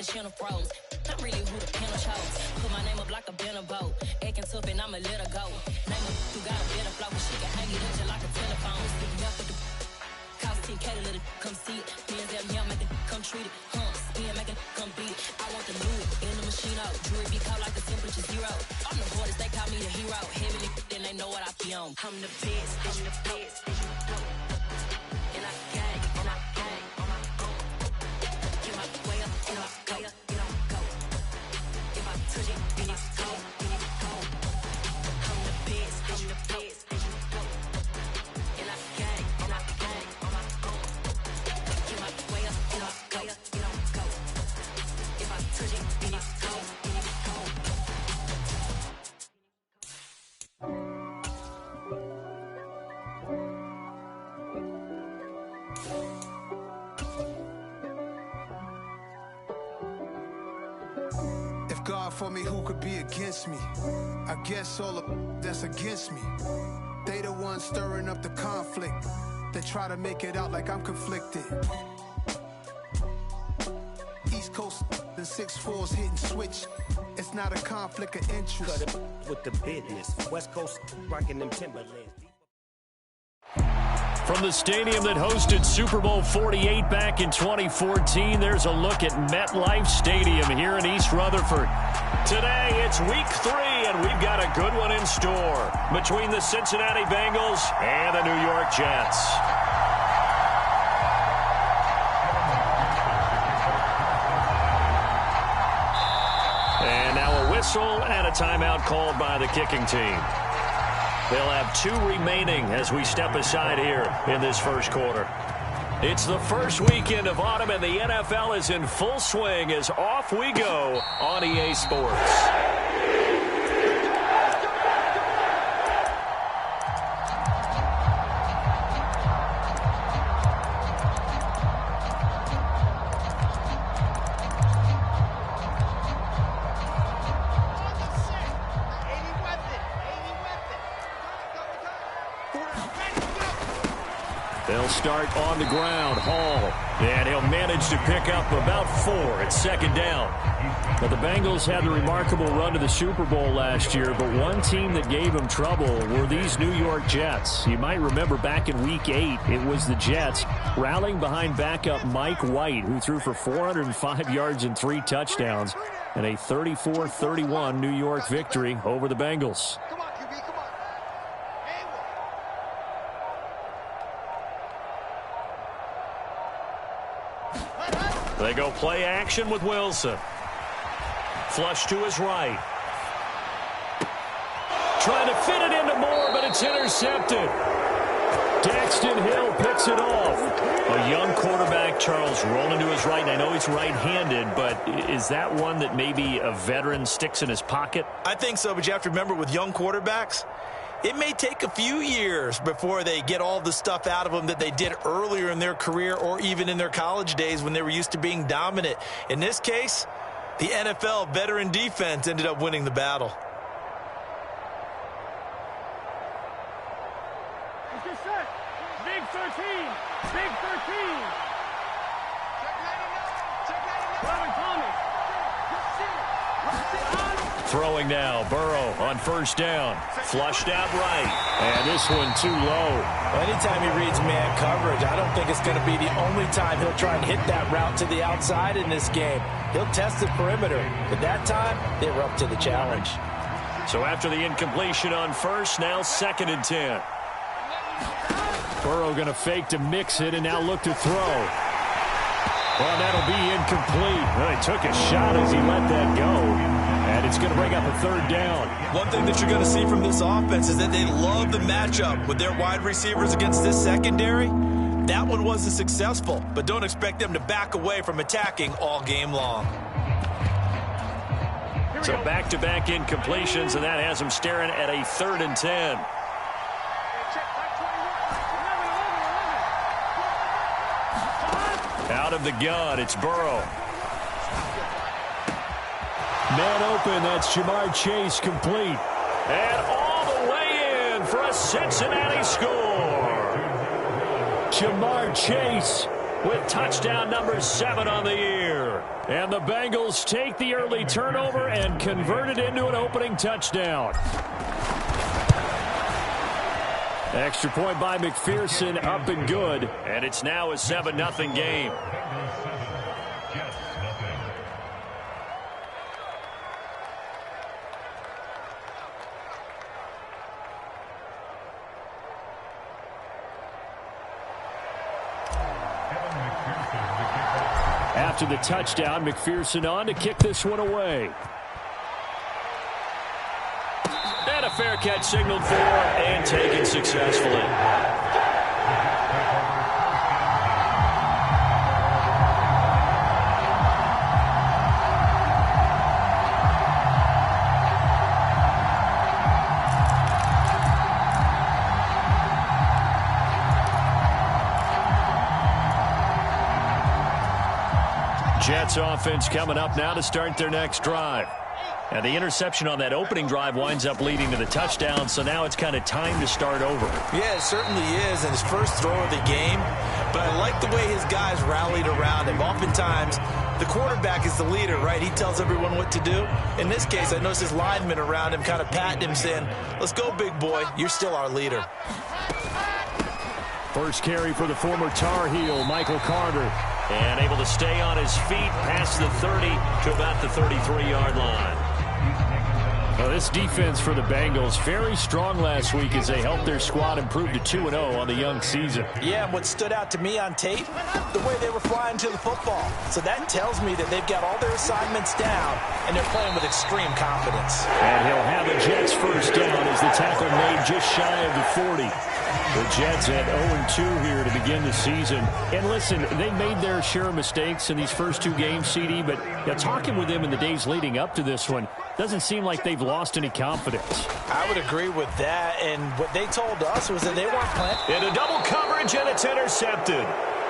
she on the froze. I'm really who the pen chose. Put my name up like a banner boat. Acting tough and I'ma let her go. Name her who got a better flow. She can hang it up just like a telephone. Speaking up with the cost 10K to let it come see it. Me and them young make it come treat it. Spin make it come beat it. I want the new in the machine out. Jewelry be cold like the temperature 0. I'm the hardest, they call me the hero. Heavily, then they know what I be on. I'm the best, I'm the best. And I gang, and I gang. Get my way up, get my way up, get on go. If I touch it, then it's go, then it's go. I'm the best, I'm the best. And I gang, and I gang. Get my way up, get my way up, get on go. If I touch it, then it's go, then it's go. God for me, who could be against me? I guess all of that's against me. They the ones stirring up the conflict. They try to make it out like I'm conflicted. East Coast and 6'4's hitting switch. It's not a conflict of interest. Cut it with the business. West Coast rocking them Timberlands. From the stadium that hosted Super Bowl 48 back in 2014, there's a look at MetLife Stadium here in East Rutherford. Today, it's week 3, and we've got a good one in store between the Cincinnati Bengals and the New York Jets. And now a whistle and a timeout called by the kicking team. They'll have 2 remaining as we step aside here in this first quarter. It's the first weekend of autumn, and the NFL is in full swing as off we go on EA Sports. They'll start on the ground. Hall. And he'll manage to pick up about 4. It's second down. Now, the Bengals had a remarkable run to the Super Bowl last year, but one team that gave them trouble were these New York Jets. You might remember back in Week 8, it was the Jets rallying behind backup Mike White, who threw for 405 yards and 3 touchdowns, and a 34-31 New York victory over the Bengals. They go play action with Wilson. Flush to his right. Trying to fit it into Moore, but it's intercepted. Daxton Hill picks it off. A young quarterback, Charles, rolling to his right. And I know he's right-handed, but is that one that maybe a veteran sticks in his pocket? I think so, but you have to remember with young quarterbacks, it may take a few years before they get all the stuff out of them that they did earlier in their career or even in their college days when they were used to being dominant. In this case, the NFL veteran defense ended up winning the battle. Big 13. Big 13. Throwing now, Burrow on first down. Flushed out right. And this one too low. Anytime he reads man coverage, I don't think it's going to be the only time he'll try and hit that route to the outside in this game. He'll test the perimeter. But that time, they were up to the challenge. So after the incompletion on first, now 2nd and 10. Burrow going to fake to mix it and now look to throw. Well, that'll be incomplete. Well, he took a shot as he let that go. And it's going to bring up a 3rd down. One thing that you're going to see from this offense is that they love the matchup with their wide receivers against this secondary. That one wasn't successful, but don't expect them to back away from attacking all game long. So back-to-back incompletions, and that has them staring at a 3rd and 10. Out of the gun, it's Burrow. Man open, that's Jamar Chase complete. And all the way in for a Cincinnati score. Jamar Chase with touchdown number 7 on the year. And the Bengals take the early turnover and convert it into an opening touchdown. Extra point by McPherson, up and good. And it's now a 7-0 game. After the touchdown, McPherson on to kick this one away. And a fair catch signaled for and taken successfully. Jets offense coming up now to start their next drive. And the interception on that opening drive winds up leading to the touchdown, so now it's kind of time to start over. Yeah, it certainly is, and his first throw of the game. But I like the way his guys rallied around him. Oftentimes, the quarterback is the leader, right? He tells everyone what to do. In this case, I noticed his linemen around him kind of patting him, saying, "Let's go, big boy. You're still our leader." First carry for the former Tar Heel, Michael Carter. And able to stay on his feet past the 30 to about the 33-yard line. Well, this defense for the Bengals, very strong last week as they helped their squad improve to 2-0 on the young season. Yeah, and what stood out to me on tape, the way they were flying to the football. So that tells me that they've got all their assignments down, and they're playing with extreme confidence. And he'll have a Jets first down as the tackle made just shy of the 40. The Jets at 0-2 here to begin the season. And listen, they made their share of mistakes in these first 2 games, CD, but talking with them in the days leading up to this one, doesn't seem like they've lost any confidence. I would agree with that, and what they told us was that they weren't playing. In a double coverage, and it's intercepted.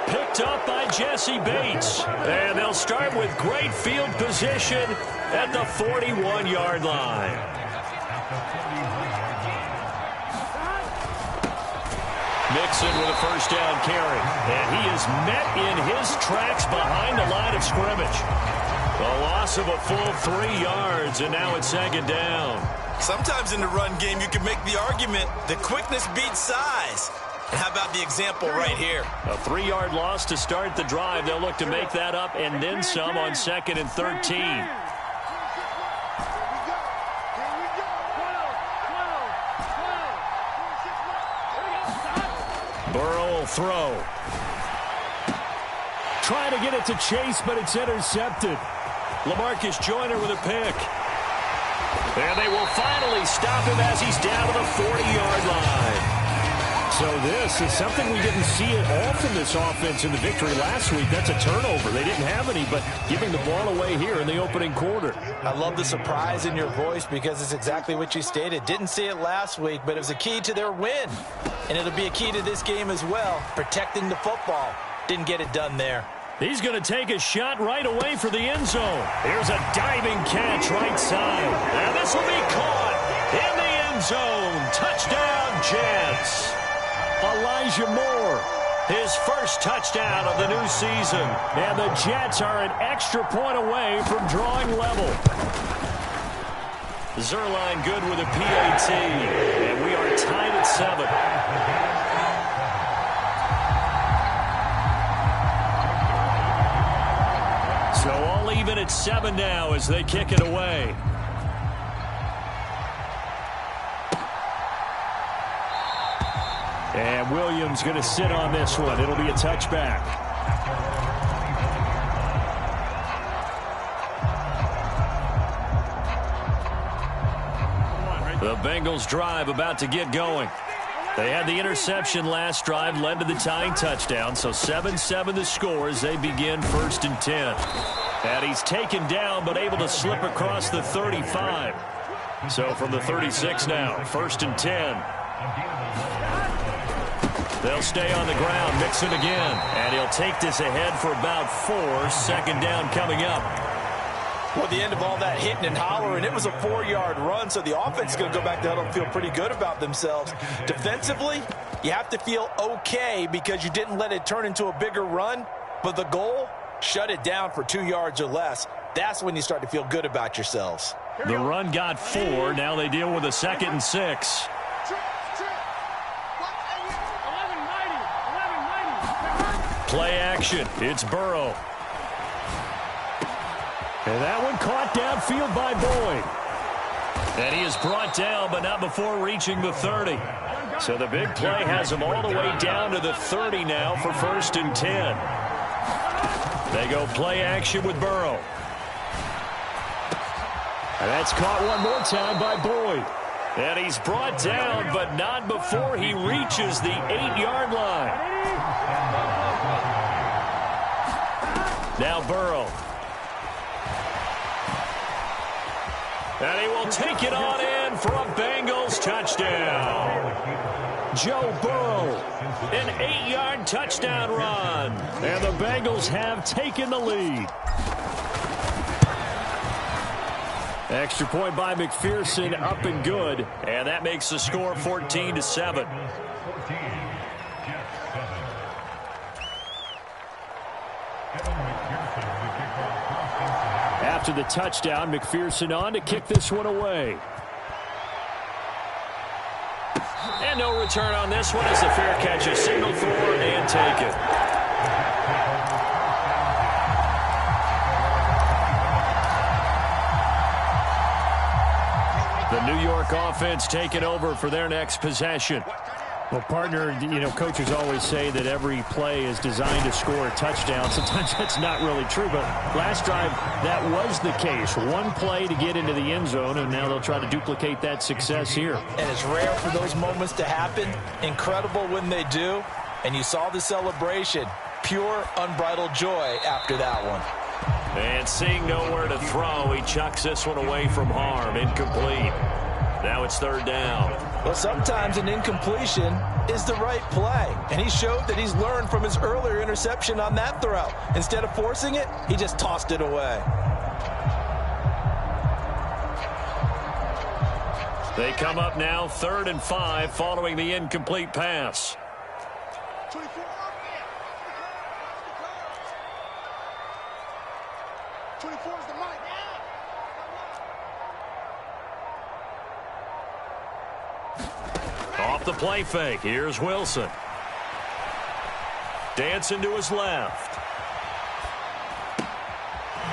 Picked up by Jesse Bates. And they'll start with great field position at the 41-yard line. Mixon with a first down carry. And he is met in his tracks behind the line of scrimmage. A loss of a full 3 yards, and now it's second down. Sometimes in the run game, you can make the argument that quickness beats size. And how about the example right here? A 3-yard loss to start the drive. They'll look to make that up and then some on 2nd and 13. Burrow will throw. Trying to get it to Chase, but it's intercepted. LaMarcus Joyner with a pick. And they will finally stop him as he's down to the 40-yard line. So this is something we didn't see it often, this offense in the victory last week. That's a turnover. They didn't have any, but giving the ball away here in the opening quarter. I love the surprise in your voice because it's exactly what you stated. Didn't see it last week, but it was a key to their win. And it'll be a key to this game as well, protecting the football. Didn't get it done there. He's going to take a shot right away for the end zone. Here's a diving catch right side. And this will be caught in the end zone. Touchdown, Jets. Elijah Moore, his first touchdown of the new season. And the Jets are an extra point away from drawing level. Zerline good with a PAT. And we are tied at 7. So all even at 7 now as they kick it away. And Williams going to sit on this one. It'll be a touchback. The Bengals drive about to get going. They had the interception last drive, led to the tying touchdown. So 7-7 the score as they begin 1st and 10. And he's taken down but able to slip across the 35. So from the 36 now, 1st and 10. They'll stay on the ground, Mixon again. And he'll take this ahead for about 4. 2nd down coming up. Well, the end of all that hitting and hollering, it was a 4-yard run, so the offense is going to go back to huddle and feel pretty good about themselves. Defensively, you have to feel okay because you didn't let it turn into a bigger run. But the goal, shut it down for 2 yards or less. That's when you start to feel good about yourselves. The run got 4. Now they deal with a 2nd and 6. Play action. It's Burrow. And that one caught downfield by Boyd. And he is brought down, but not before reaching the 30. So the big play has him all the way down to the 30 now for 1st and 10. They go play action with Burrow. And that's caught one more time by Boyd. And he's brought down, but not before he reaches the 8-yard line. Now Burrow. And he will take it on in for a Bengals touchdown. Joe Burrow, an 8-yard touchdown run. And the Bengals have taken the lead. Extra point by McPherson, up and good. And that makes the score 14-7. After the touchdown, McPherson on to kick this one away. And no return on this one as the fair catch is signaled for and taken. The New York offense taking over for their next possession. Well, partner, coaches always say that every play is designed to score a touchdown. Sometimes that's not really true, but last drive, that was the case. One play to get into the end zone, and now they'll try to duplicate that success here. And it's rare for those moments to happen. Incredible when they do. And you saw the celebration. Pure, unbridled joy after that one. And seeing nowhere to throw, he chucks this one away from harm. Incomplete. Now it's 3rd down. Well, sometimes an incompletion is the right play. And he showed that he's learned from his earlier interception on that throw. Instead of forcing it, he just tossed it away. They come up now 3rd and 5 following the incomplete pass. 24 is the mic. Off the play fake. Here's Wilson. Dancing to his left.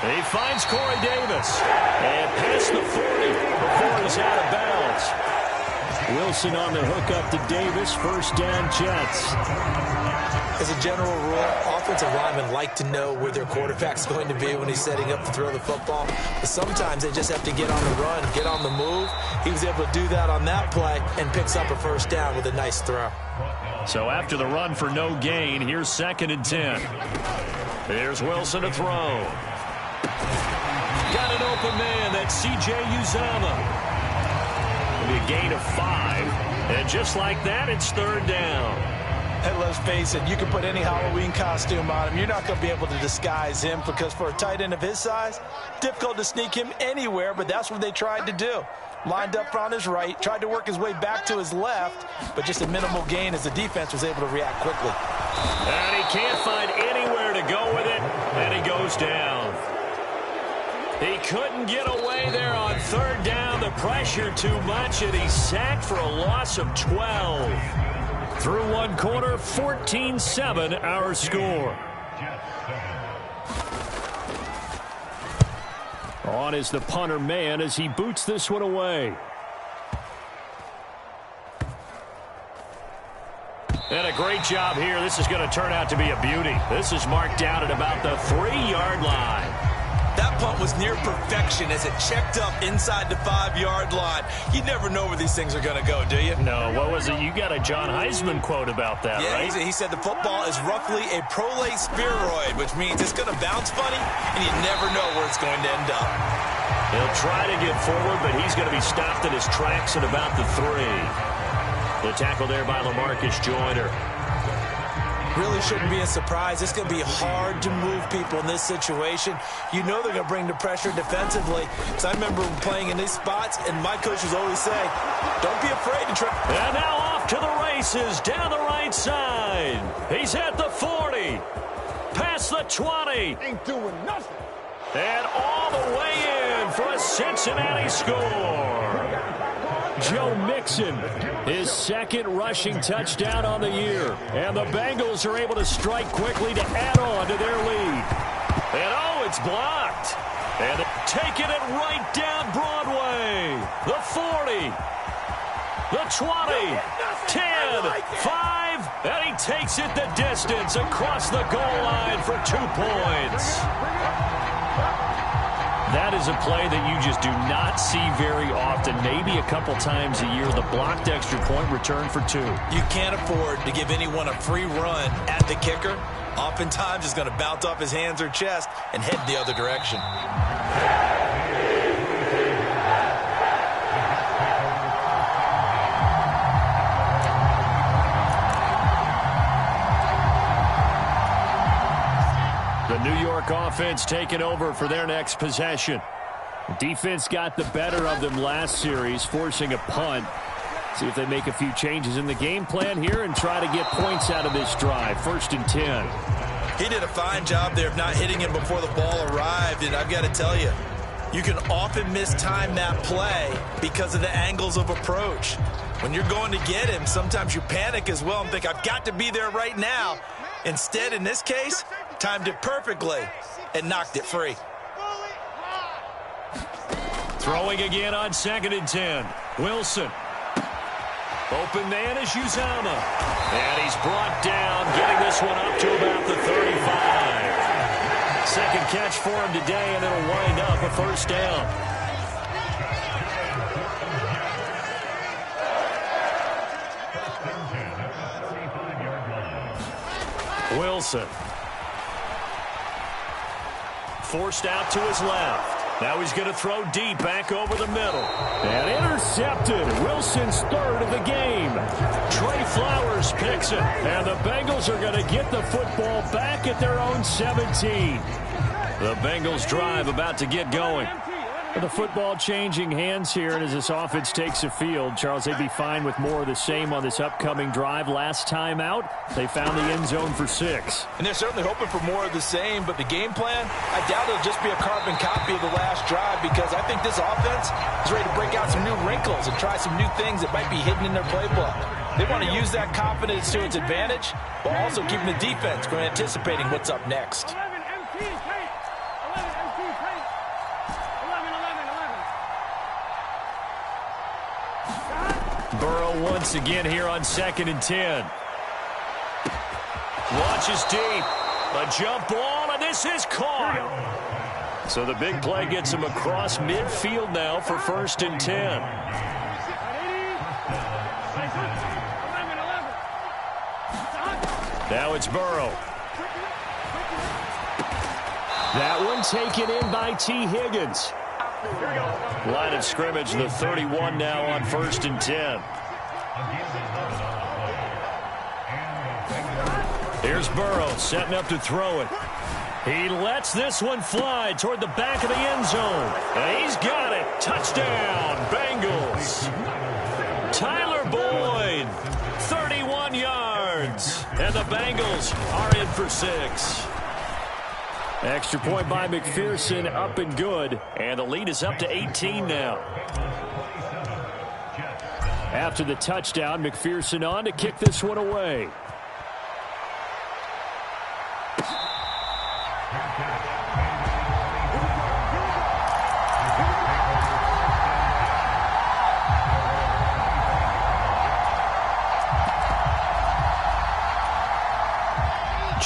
He finds Corey Davis. And past the 40 before he's out of bounds. Wilson on the hook up to Davis. 1st down, Jets. As a general rule, offensive linemen like to know where their quarterback's going to be when he's setting up to throw the football. But sometimes they just have to get on the run, get on the move. He was able to do that on that play and picks up a 1st down with a nice throw. So after the run for no gain, here's 2nd and 10. Here's Wilson to throw. Got an open man. That's C.J. Uzomah. It'll be a gain of 5. And just like that, it's 3rd down. And let's face it, you can put any Halloween costume on him. You're not going to be able to disguise him because for a tight end of his size, difficult to sneak him anywhere, but that's what they tried to do. Lined up on his right, tried to work his way back to his left, but just a minimal gain as the defense was able to react quickly. And he can't find anywhere to go with it, and he goes down. He couldn't get away there on 3rd down. The pressure too much, and he's sacked for a loss of 12. Through one quarter, 14-7 our score. On is the punter man as he boots this one away. And a great job here. This is going to turn out to be a beauty. This is marked down at about the 3-yard line. That punt was near perfection as it checked up inside the 5-yard line. You never know where these things are going to go, do you? No, what was it? You got a John Heisman quote about that, right? Yeah, he said the football is roughly a prolate spheroid, which means it's going to bounce funny, and you never know where it's going to end up. He'll try to get forward, but he's going to be stopped in his tracks at about the 3. The tackle there by LaMarcus Joyner. Really shouldn't be a surprise. It's going to be hard to move people in this situation. You know they're going to bring the pressure defensively. Because I remember playing in these spots, and my coaches always say, don't be afraid to try. And now off to the races down the right side. He's at the 40. Pass past the 20. Ain't doing nothing. And all the way in for a Cincinnati score. Joe Mixon, his second rushing touchdown on the year. And the Bengals are able to strike quickly to add on to their lead. And oh, it's blocked. And they're taking it right down Broadway. The 40. The 20. 10. 5. And he takes it the distance across the goal line for 2 points. That is a play that you just do not see very often. Maybe a couple times a year, the blocked extra point return for 2. You can't afford to give anyone a free run at the kicker. Oftentimes, he's going to bounce off his hands or chest and head the other direction. The New York offense taking over for their next possession. Defense got the better of them last series, forcing a punt. See if they make a few changes in the game plan here and try to get points out of this drive. 1st and 10. He did a fine job there of not hitting him before the ball arrived, and I've got to tell you, you can often mistime that play because of the angles of approach. When you're going to get him, sometimes you panic as well and think, I've got to be there right now. Instead, in this case, timed it perfectly and knocked it free. Throwing again on 2nd and 10. Wilson. Open man is Uzomah. And he's brought down, getting this one up to about the 35. Second catch for him today, and it'll wind up a 1st down. Wilson. Forced out to his left. Now he's going to throw deep back over the middle. And intercepted. Wilson's 3rd of the game. Trey Flowers picks it. And the Bengals are going to get the football back at their own 17. The Bengals drive about to get going. The football changing hands here, and as this offense takes the field, Charles, they'd be fine with more of the same on this upcoming drive. Last time out, they found the end zone for 6. And they're certainly hoping for more of the same, but the game plan, I doubt it'll just be a carbon copy of the last drive, because I think this offense is ready to break out some new wrinkles and try some new things that might be hidden in their playbook. They want to use that confidence to its advantage, while also keeping the defense from anticipating what's up next. 11 MT tape. 11 MT tape. 11. Burrow once again here on 2nd and 10. Launches deep. A jump ball, and this is caught. So the big play gets him across midfield now for 1st and 10. Now it's Burrow. That one taken in by T. Higgins. Line of scrimmage, the 31 now on 1st and 10. Here's Burrow setting up to throw it. He lets this one fly toward the back of the end zone. And he's got it. Touchdown, Bengals. Tyler Boyd, 31 yards. And the Bengals are in for 6. Extra point by McPherson, up and good. And the lead is up to 18 now. After the touchdown, McPherson on to kick this one away.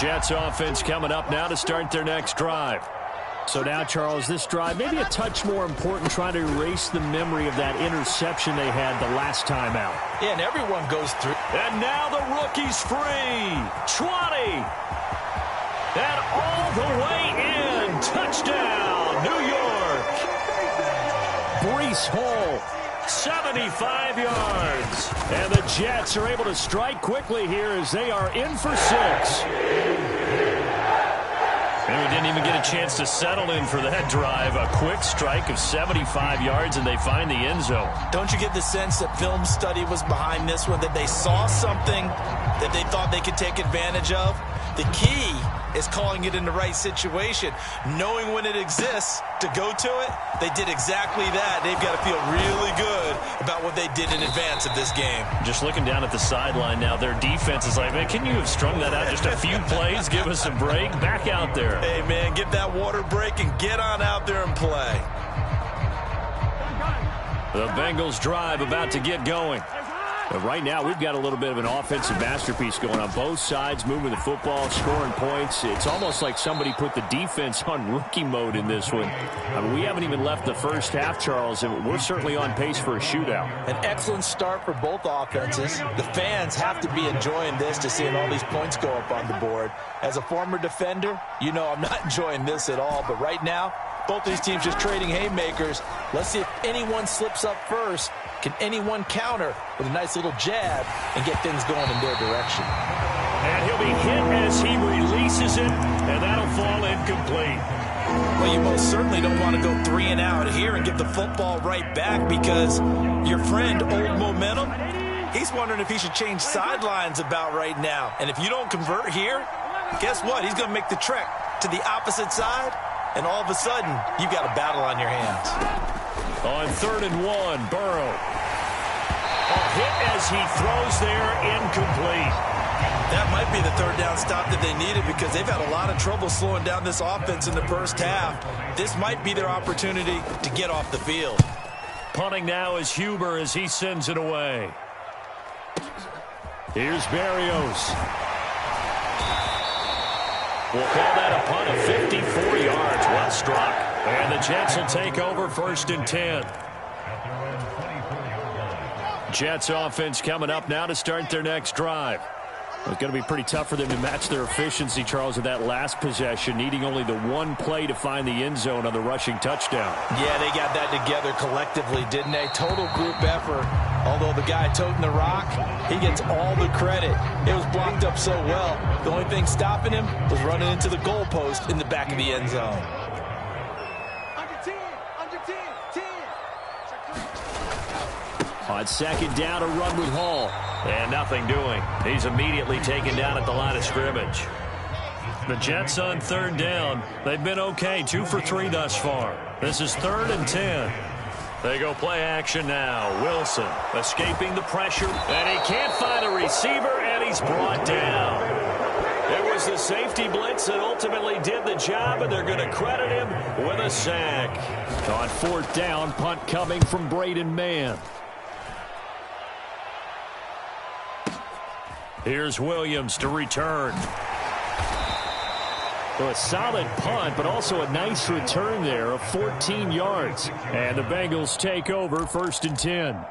Jets offense coming up now to start their next drive. So now, Charles, this drive maybe a touch more important, trying to erase the memory of that interception they had the last time out. Yeah, and everyone goes through. And now the rookie's free. 20. And all the way in. Touchdown, New York. Breece Hall, 75 yards. And the Jets are able to strike quickly here as they are in for 6. And we didn't even get a chance to settle in for that drive. A quick strike of 75 yards, and they find the end zone. Don't you get the sense that film study was behind this one, that they saw something that they thought they could take advantage of? The key is calling it in the right situation. Knowing when it exists to go to it, they did exactly that. They've got to feel really good about what they did in advance of this game. Just looking down at the sideline now, their defense is like, man, can you have strung that out just a few plays? Give us a break. Back out there. Hey, man, give that water break and get on out there and play. The Bengals drive about to get going. But right now, we've got a little bit of an offensive masterpiece going on both sides, moving the football, scoring points. It's almost like somebody put the defense on rookie mode in this one. I mean, we haven't even left the first half, Charles, and we're certainly on pace for a shootout. An excellent start for both offenses. The fans have to be enjoying this to seeing all these points go up on the board. As a former defender, you know I'm not enjoying this at all, but right now, both these teams just trading haymakers. Let's see if anyone slips up first. Can anyone counter with a nice little jab and get things going in their direction? And he'll be hit as he releases it, and that'll fall incomplete. Well, you most certainly don't want to go 3 and out here and get the football right back because your friend, Old Momentum, he's wondering if he should change sidelines about right now. And if you don't convert here, guess what? He's going to make the trek to the opposite side, and all of a sudden, you've got a battle on your hands. On 3rd and 1, Burrow. A hit as he throws there, incomplete. That might be the 3rd down stop that they needed because they've had a lot of trouble slowing down this offense in the first half. This might be their opportunity to get off the field. Punting now is Huber as he sends it away. Here's Berrios. We'll call that a punt of 54 yards. Well struck. And the Jets will take over 1st and 10. Jets offense coming up now to start their next drive. It's going to be pretty tough for them to match their efficiency, Charles, with that last possession, needing only the one play to find the end zone on the rushing touchdown. Yeah, they got that together collectively, didn't they? Total group effort. Although the guy toting the rock, he gets all the credit. It was blocked up so well. The only thing stopping him was running into the goalpost in the back of the end zone. On 2nd down, a run with Hall. And nothing doing. He's immediately taken down at the line of scrimmage. The Jets on 3rd down. They've been okay, 2 for 3 thus far. This is 3rd and 10. They go play action now. Wilson escaping the pressure. And he can't find a receiver, and he's brought down. It was the safety blitz that ultimately did the job, and they're going to credit him with a sack. On 4th down, punt coming from Braden Mann. Here's Williams to return. Well, a solid punt, but also a nice return there of 14 yards. And the Bengals take over 1st and 10.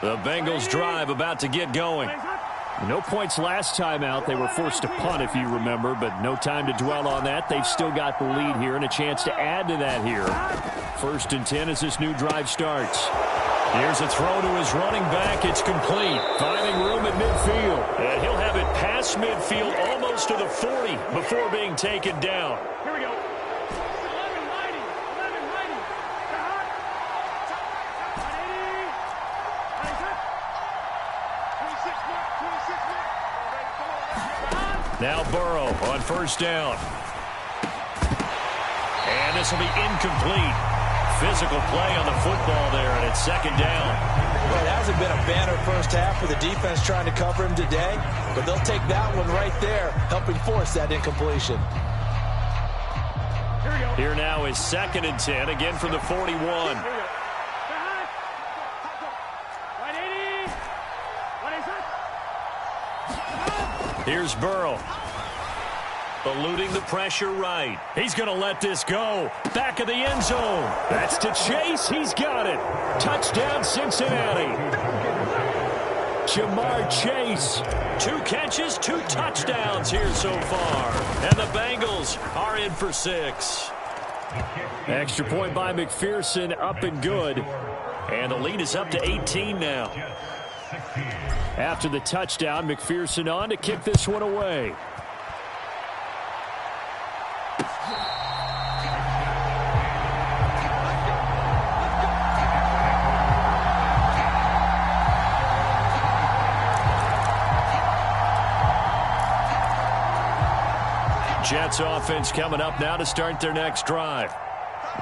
The Bengals drive about to get going. No points last time out. They were forced to punt, if you remember, but no time to dwell on that. They've still got the lead here and a chance to add to that here. 1st and 10 as this new drive starts. Here's a throw to his running back. It's complete. Finding room at midfield. And he'll have it past midfield almost to the 40 before being taken down. Here we go. 11 righty. 11 righty. Stop. 180. 26 Now Burrow on 1st down. And this will be incomplete. Physical play on the football there, and it's 2nd down. Well, it hasn't been a banner first half for the defense trying to cover him today, but they'll take that one right there, helping force that incompletion. Here we go. Here now is 2nd and 10, again from the 41. Here we go. 180. 180. Here's Burrow. Eluding the pressure right. He's going to let this go. Back of the end zone. That's to Chase. He's got it. Touchdown, Cincinnati. Jamar Chase. 2 catches, 2 touchdowns here so far. And the Bengals are in for 6. Extra point by McPherson, up and good. And the lead is up to 18 now. After the touchdown, McPherson on to kick this one away. Jets offense coming up now to start their next drive.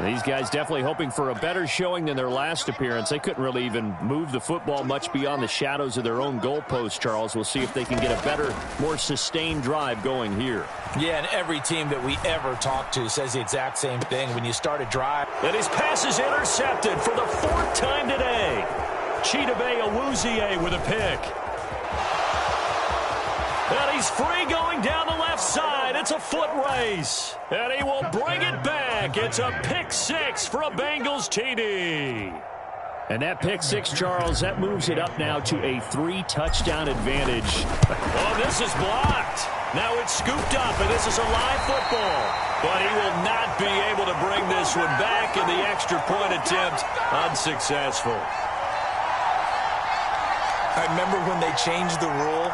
These guys definitely hoping for a better showing than their last appearance. They couldn't really even move the football much beyond the shadows of their own goalpost, Charles. We'll see if they can get a better, more sustained drive going here. Yeah, and every team that we ever talk to says the exact same thing. When you start a drive. And his pass is intercepted for the 4th time today. Chidobe Awuzie with a pick. And he's free going down the left side. It's a foot race. And he will bring it back. It's a pick 6 for a Bengals TD. And that pick 6, Charles, that moves it up now to a 3-touchdown advantage. Oh, this is blocked. Now it's scooped up, and this is a live football. But he will not be able to bring this one back, and the extra point attempt unsuccessful. I remember when they changed the rule,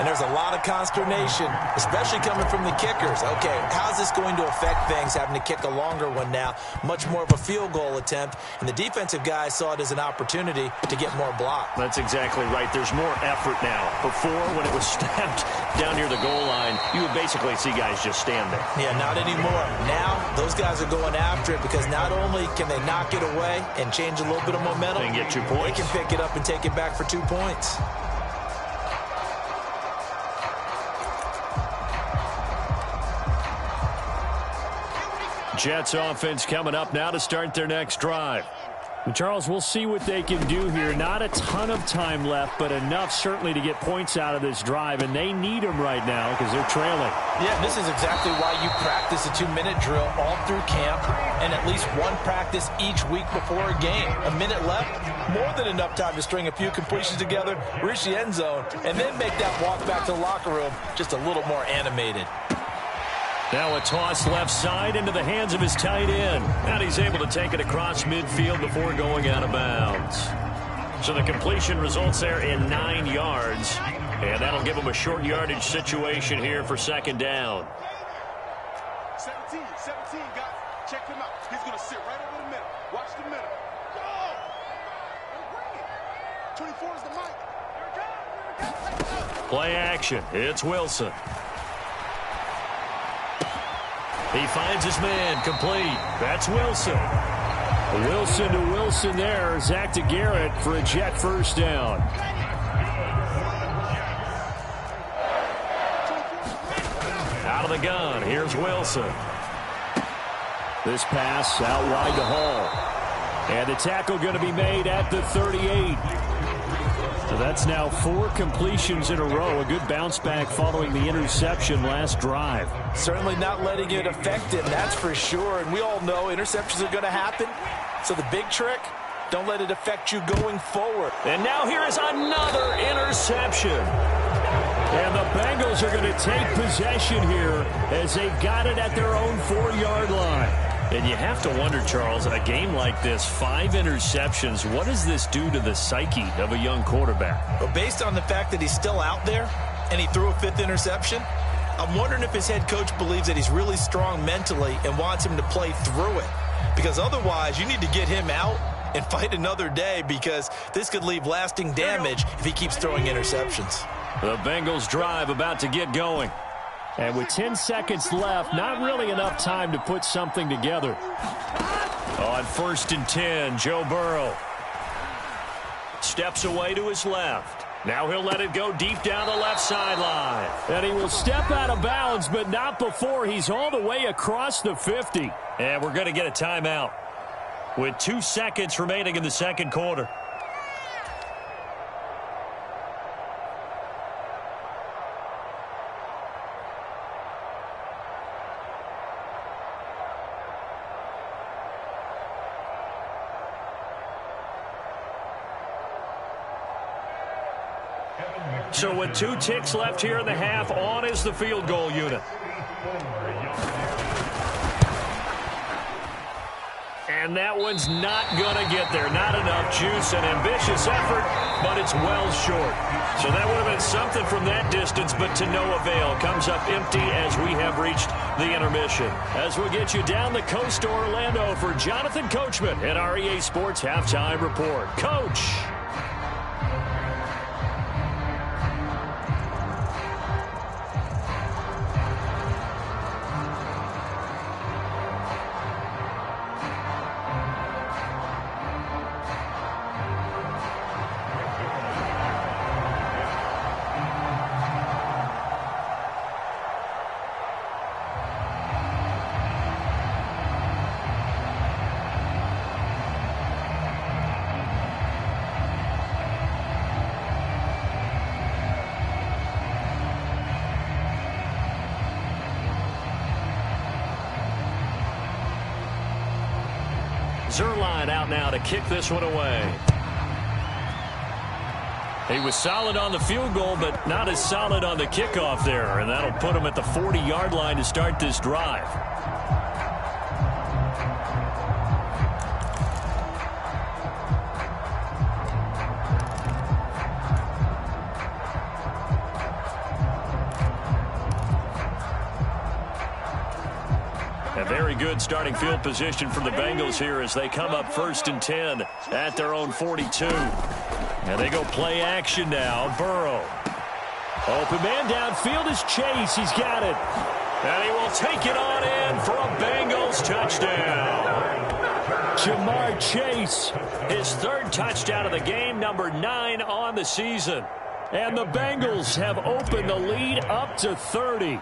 and there's a lot of consternation, especially coming from the kickers. Okay, how's this going to affect things, having to kick a longer one now, much more of a field goal attempt, and the defensive guys saw it as an opportunity to get more block. That's exactly right. There's more effort now. Before, when it was snapped down near the goal line, you would basically see guys just stand there. Yeah, not anymore. Now, those guys are going after it because not only can they knock it away and change a little bit of momentum, and get 2 points. They can pick it up and take it back for 2 points. Jets offense coming up now to start their next drive. And Charles, we'll see what they can do here. Not a ton of time left, but enough certainly to get points out of this drive, and they need them right now because they're trailing. Yeah, this is exactly why you practice a 2-minute drill all through camp and at least one practice each week before a game. A minute left, more than enough time to string a few completions together, reach the end zone, and then make that walk back to the locker room just a little more animated. Now a toss left side into the hands of his tight end. And he's able to take it across midfield before going out of bounds. So the completion results there in 9 yards. And that'll give him a short yardage situation here for 2nd down. 17, guys. Check him out. He's going to sit right over the middle. Watch the middle. Go! Bring it. 24 is the mic. Here it comes. Play action. It's Wilson. He finds his man, complete. That's Wilson. Wilson to Wilson there. Zach to Garrett for a Jet 1st down. Out of the gun, here's Wilson. This pass out wide to Hall. And the tackle going to be made at the 38. So that's now 4 completions in a row. A good bounce back following the interception last drive. Certainly not letting it affect him, that's for sure. And we all know interceptions are going to happen. So the big trick, don't let it affect you going forward. And now here is another interception. And the Bengals are going to take possession here as they've got it at their own 4-yard line. And you have to wonder, Charles, in a game like this, 5 interceptions, what does this do to the psyche of a young quarterback? Well, based on the fact that he's still out there and he threw a 5th interception, I'm wondering if his head coach believes that he's really strong mentally and wants him to play through it. Because otherwise, you need to get him out and fight another day because this could leave lasting damage if he keeps throwing interceptions. The Bengals drive about to get going. And with 10 seconds left, not really enough time to put something together. On 1st and 10, Joe Burrow steps away to his left. Now he'll let it go deep down the left sideline. And he will step out of bounds, but not before he's all the way across the 50. And we're going to get a timeout with 2 seconds remaining in the 2nd quarter. So with 2 ticks left here in the half, on is the field goal unit. And that one's not going to get there. Not enough juice, an ambitious effort, but it's well short. So that would have been something from that distance, but to no avail. Comes up empty as we have reached the intermission. As we get you down the coast to Orlando for Jonathan Coachman at our EA Sports Halftime Report. Coach. Zuerlein out now to kick this one away. He was solid on the field goal, but not as solid on the kickoff there, and that'll put him at the 40-yard line to start this drive. A very good starting field position for the Bengals here as they come up 1st and 10 at their own 42. And they go play action now. Burrow. Open man downfield is Chase. He's got it. And he will take it on in for a Bengals touchdown. Jamar Chase, his 3rd touchdown of the game, number 9 on the season. And the Bengals have opened the lead up to 30.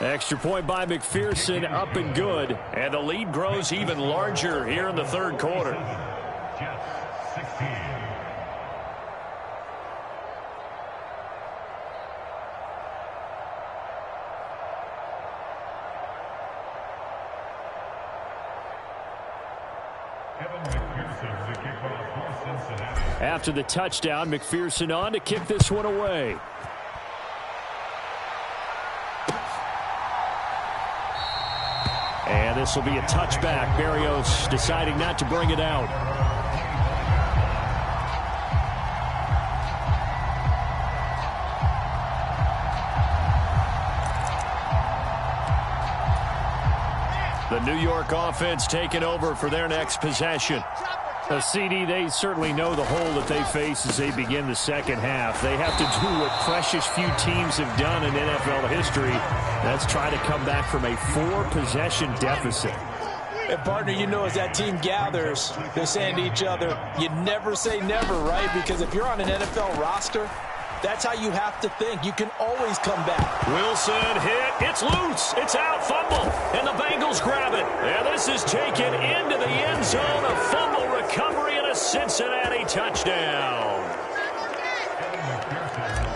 Extra point by McPherson, up and good. And the lead grows even larger here in the 3rd quarter. After the touchdown, McPherson on to kick this one away. And this will be a touchback. Berrios deciding not to bring it out. The New York offense taking over for their next possession. CD, they certainly know the hole that they face as they begin the 2nd half. They have to do what precious few teams have done in NFL history. That's try to come back from a 4-possession deficit. And partner, you know, as that team gathers, they're saying to each other, you never say never, right? Because if you're on an NFL roster, that's how you have to think. You can always come back. Wilson hit. It's loose. It's out. Fumble. And the Bengals grab it. And this is taken into the end zone. A fumble recovery and a Cincinnati touchdown.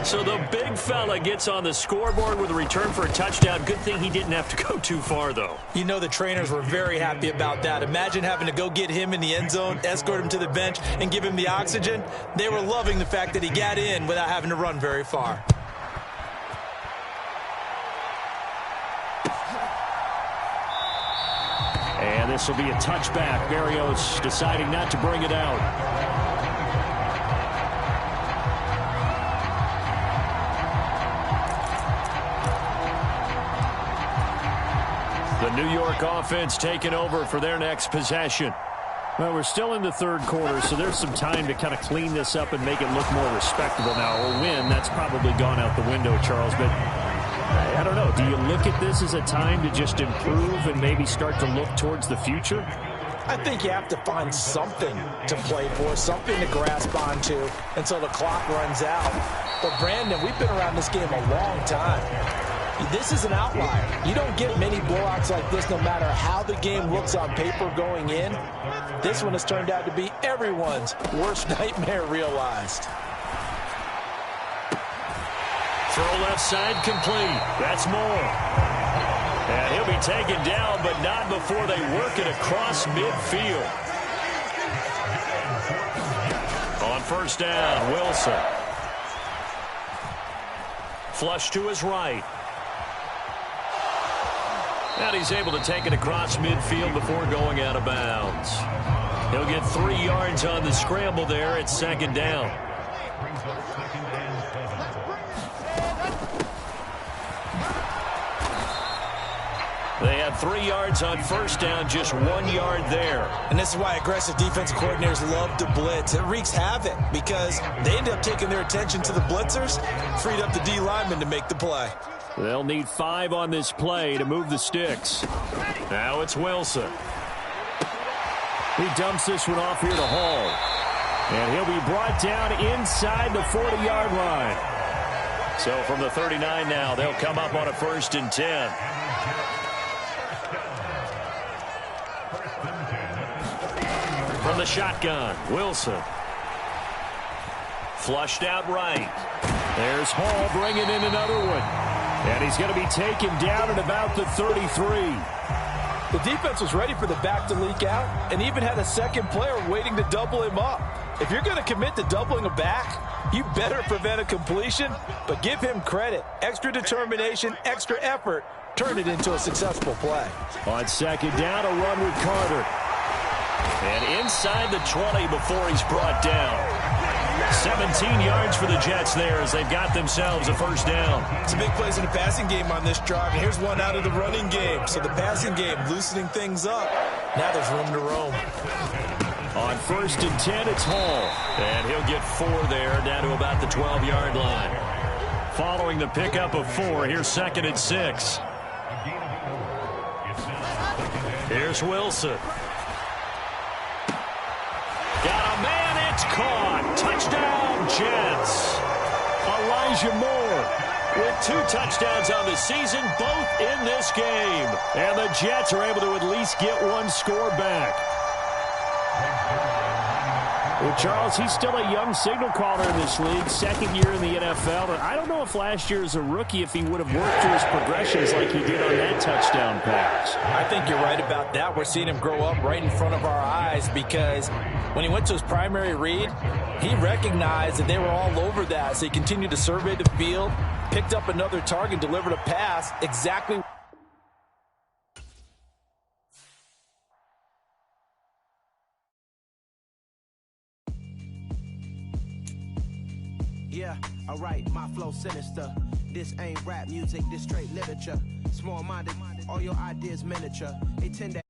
So the big fella gets on the scoreboard with a return for a touchdown. Good thing he didn't have to go too far, though. You know the trainers were very happy about that. Imagine having to go get him in the end zone, escort him to the bench, and give him the oxygen. They were loving the fact that he got in without having to run very far. And this will be a touchback. Berrios deciding not to bring it out. The New York offense taking over for their next possession. Well, we're still in the 3rd quarter, so there's some time to kind of clean this up and make it look more respectable now. A win, that's probably gone out the window, Charles, but I don't know. Do you look at this as a time to just improve and maybe start to look towards the future? I think you have to find something to play for, something to grasp onto until the clock runs out. But, Brandon, we've been around this game a long time. This is an outlier. You don't get many blowouts like this no matter how the game looks on paper going in. This one has turned out to be everyone's worst nightmare realized. Throw left side complete. That's Moore. And he'll be taken down, but not before they work it across midfield. On 1st down, Wilson. Flush to his right. And he's able to take it across midfield before going out of bounds. He'll get 3 yards on the scramble there at 2nd down. They had 3 yards on 1st down, just 1 yard there. And this is why aggressive defensive coordinators love to blitz. It wreaks havoc because they end up taking their attention to the blitzers, freed up the D lineman to make the play. They'll need 5 on this play to move the sticks. Now it's Wilson. He dumps this one off here to Hall. And he'll be brought down inside the 40-yard line. So from the 39 now, they'll come up on a 1st and 10. From the shotgun, Wilson. Flushed out right. There's Hall bringing in another one. And he's going to be taken down at about the 33. The defense was ready for the back to leak out and even had a second player waiting to double him up. If you're going to commit to doubling a back, you better prevent a completion, but give him credit. Extra determination, extra effort, turned it into a successful play. On second down, a run with Carter. And inside the 20 before he's brought down. 17 yards for the Jets there as they've got themselves a first down. It's a big plays in the passing game on this drive, and here's one out of the running game. So the passing game loosening things up. Now there's room to roam. On 1st and 10, it's Hall. And he'll get 4 there, down to about the 12-yard line. Following the pickup of 4, here's 2nd and 6. Here's Wilson. Got a man, it's caught. Touchdown, Jets. Elijah Moore with 2 touchdowns on the season, both in this game. And the Jets are able to at least get 1 score back. Well, Charles, he's still a young signal caller in this league, 2nd year in the NFL. And I don't know if last year as a rookie if he would have worked through his progressions like he did on that touchdown pass. I think you're right about that. We're seeing him grow up right in front of our eyes because when he went to his primary read, he recognized that they were all over that. So he continued to survey the field, picked up another target, delivered a pass exactly. Yeah, alright, my flow sinister. This ain't rap music, this straight literature. Small-minded, all your ideas miniature. They tend to